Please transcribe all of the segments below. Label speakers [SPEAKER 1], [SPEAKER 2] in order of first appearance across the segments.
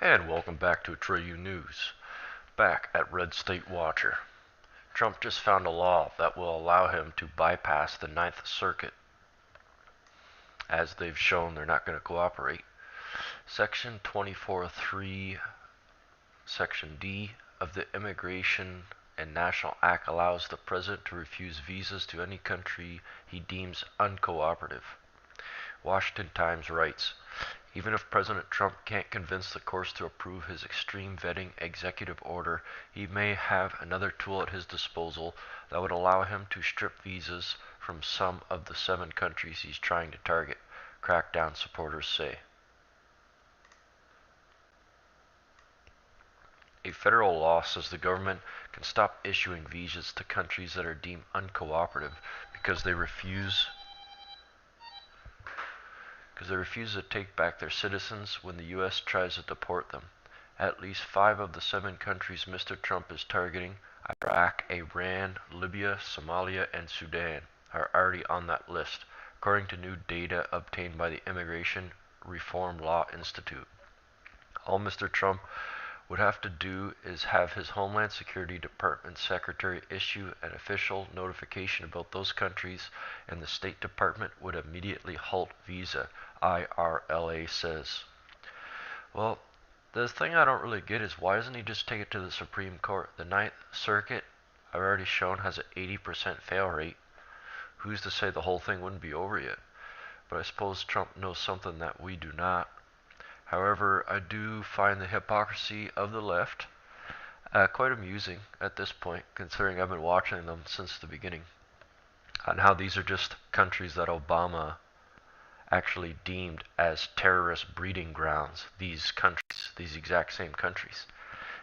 [SPEAKER 1] And welcome back to Atreyu News. Back at Red State Watcher. Trump just found a law that will allow him to bypass the Ninth Circuit. As they've shown, they're not going to cooperate. Section 24.3, Section D of the Immigration and National Act allows the president to refuse visas to any country he deems uncooperative. Washington Times writes, even if President Trump can't convince the courts to approve his extreme vetting executive order, he may have another tool at his disposal that would allow him to strip visas from some of the 7 countries he's trying to target, crackdown supporters say. A federal law says the government can stop issuing visas to countries that are deemed uncooperative because they refuse to take back their citizens when the U.S. tries to deport them. At least 5 of the 7 countries Mr. Trump is targeting, Iraq, Iran, Libya, Somalia, and Sudan, are already on that list, according to new data obtained by the Immigration Reform Law Institute. All Mr. Trump would have to do is have his Homeland Security Department Secretary issue an official notification about those countries, and the State Department would immediately halt visa, IRLA says. Well, the thing I don't really get is why doesn't he just take it to the Supreme Court? The Ninth Circuit, I've already shown, has an 80% fail rate. Who's to say the whole thing wouldn't be over yet? But I suppose Trump knows something that we do not. However, I do find the hypocrisy of the left quite amusing at this point, considering I've been watching them since the beginning, and how these are just countries that Obama actually deemed as terrorist breeding grounds, these exact same countries.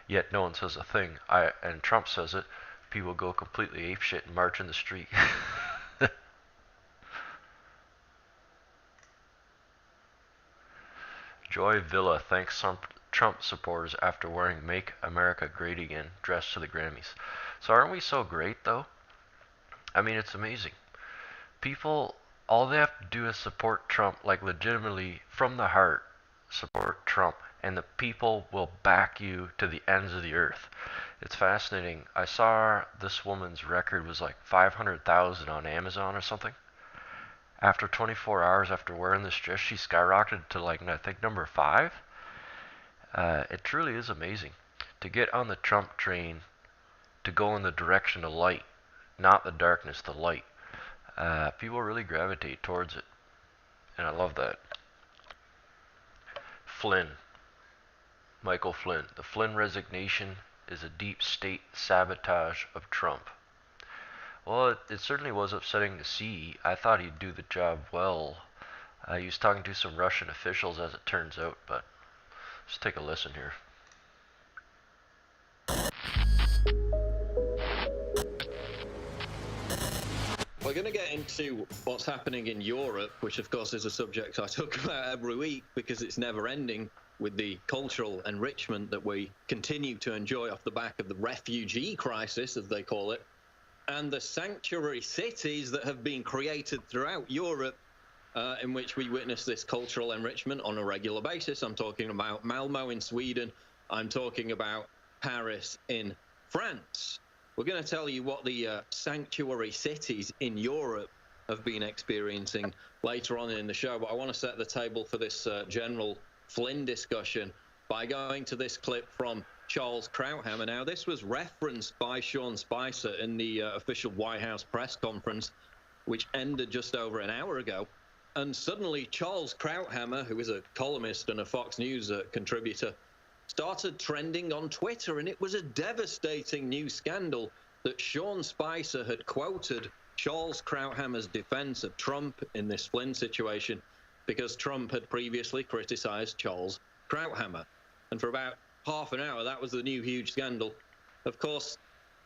[SPEAKER 1] Yet no one says a thing, and Trump says it, people go completely apeshit and march in the street. Joy Villa thanks Trump supporters after wearing Make America Great Again dress to the Grammys. So aren't we so great, though? I mean, it's amazing. People, all they have to do is support Trump, like legitimately, from the heart, support Trump, and the people will back you to the ends of the earth. It's fascinating. I saw this woman's record was like 500,000 on Amazon or something. After 24 hours after wearing this dress, she skyrocketed to like, I think, number 5. It truly is amazing to get on the Trump train, to go in the direction of light, not the darkness, the light. People really gravitate towards it, and I love that. Flynn. Michael Flynn. The Flynn resignation is a deep state sabotage of Trump. Well, it certainly was upsetting to see. I thought he'd do the job well. He was talking to some Russian officials, as it turns out, but let's take a listen here.
[SPEAKER 2] We're going to get into what's happening in Europe, which of course is a subject I talk about every week because it's never ending, with the cultural enrichment that we continue to enjoy off the back of the refugee crisis, as they call it, and the sanctuary cities that have been created throughout Europe in which we witness this cultural enrichment on a regular basis. I'm talking about Malmo in Sweden. I'm talking about Paris in France. We're going to tell you what the sanctuary cities in Europe have been experiencing later on in the show, but I want to set the table for this general Flynn discussion by going to this clip from Charles Krauthammer. Now, this was referenced by Sean Spicer in the official White House press conference, which ended just over an hour ago. And suddenly, Charles Krauthammer, who is a columnist and a Fox News contributor, started trending on Twitter, and it was a devastating new scandal that Sean Spicer had quoted Charles Krauthammer's defense of Trump in this Flynn situation because Trump had previously criticized Charles Krauthammer. And for about half an hour, that was the new huge scandal. Of course,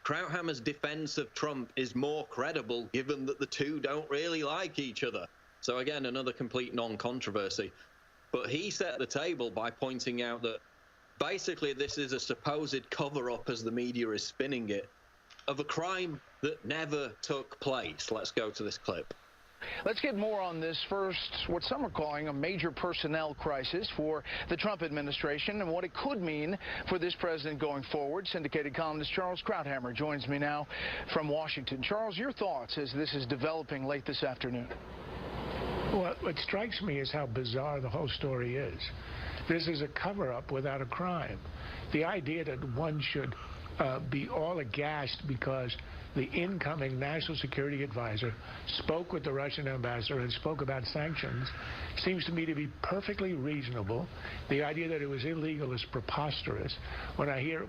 [SPEAKER 2] Krauthammer's defense of Trump is more credible given that the two don't really like each other. So again, another complete non-controversy. But he set the table by pointing out that basically this is a supposed cover-up, as the media is spinning it, of a crime that never took place. Let's go to this clip.
[SPEAKER 3] Let's get more on this. First, what some are calling a major personnel crisis for the Trump administration and what it could mean for this president going forward. Syndicated columnist Charles Krauthammer joins me now from Washington. Charles, your thoughts as this is developing late this afternoon?
[SPEAKER 4] Well, what strikes me is how bizarre the whole story is. This is a cover-up without a crime. The idea that one should be all aghast because the incoming National Security Advisor spoke with the Russian ambassador and spoke about sanctions seems to me to be perfectly reasonable. The idea that it was illegal is preposterous. When I hear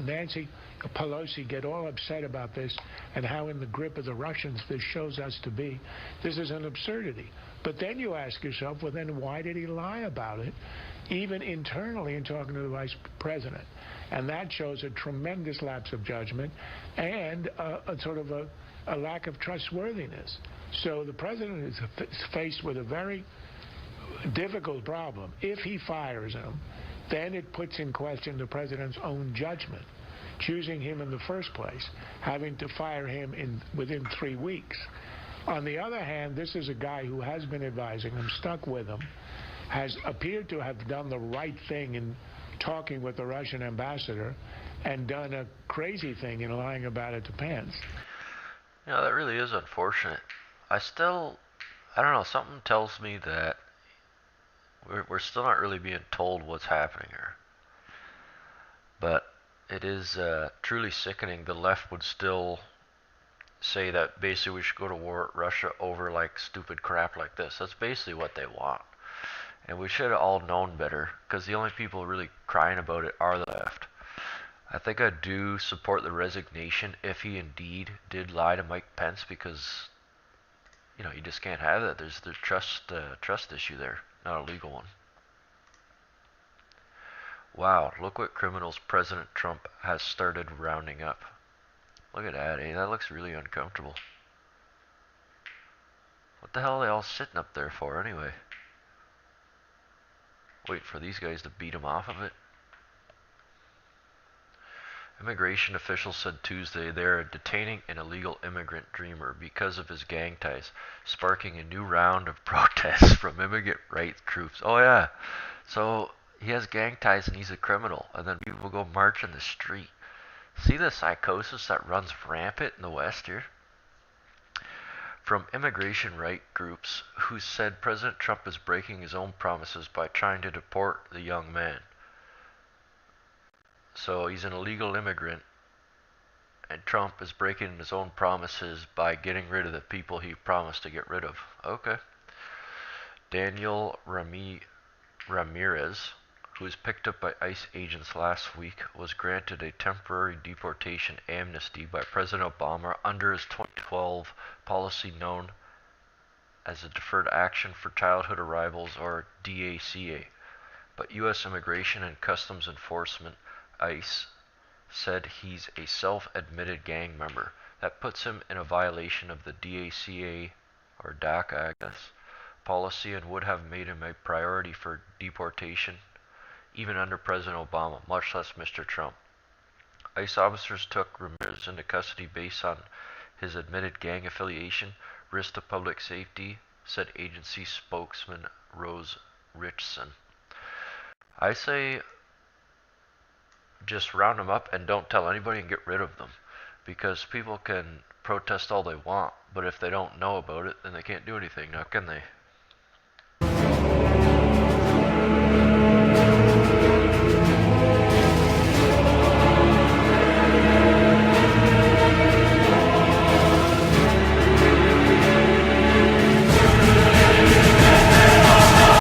[SPEAKER 4] Nancy Pelosi get all upset about this and how in the grip of the Russians this shows us to be, this is an absurdity. But then you ask yourself, well, then why did he lie about it, even internally in talking to the vice president? And that shows a tremendous lapse of judgment and a sort of a lack of trustworthiness. So the president is faced with a very difficult problem. If he fires him, then it puts in question the president's own judgment, choosing him in the first place, having to fire him within 3 weeks. On the other hand, this is a guy who has been advising him, stuck with him, has appeared to have done the right thing in talking with the Russian ambassador and done a crazy thing in lying about it to Pence.
[SPEAKER 1] You know, that really is unfortunate. I don't know, something tells me that we're still not really being told what's happening here. But it is truly sickening. The left would still say that basically we should go to war with Russia over like stupid crap like this. That's basically what they want. And we should have all known better, because the only people really crying about it are the left. I think I do support the resignation if he indeed did lie to Mike Pence, because you know, you just can't have that. There's trust issue there, not a legal one. Wow, look what criminals President Trump has started rounding up. Look at that, eh? That looks really uncomfortable. What the hell are they all sitting up there for anyway? Wait for these guys to beat him off of it? Immigration officials said Tuesday they are detaining an illegal immigrant dreamer because of his gang ties, sparking a new round of protests from immigrant rights groups. Oh yeah, so he has gang ties and he's a criminal, and then people go march in the street. See the psychosis that runs rampant in the West here? From immigration right groups who said President Trump is breaking his own promises by trying to deport the young man. So he's an illegal immigrant, and Trump is breaking his own promises by getting rid of the people he promised to get rid of. Okay. Daniel Ramirez, who was picked up by ICE agents last week, was granted a temporary deportation amnesty by President Obama under his 2012 policy known as the Deferred Action for Childhood Arrivals, or DACA. But U.S. Immigration and Customs Enforcement, ICE, said he's a self-admitted gang member. That puts him in a violation of the DACA, or DACA, I guess, policy, and would have made him a priority for deportation even under President Obama, much less Mr. Trump. ICE officers took Ramirez into custody based on his admitted gang affiliation, risk to public safety, said agency spokesman Rose Richson. I say just round them up and don't tell anybody and get rid of them, because people can protest all they want, but if they don't know about it, then they can't do anything, now can they?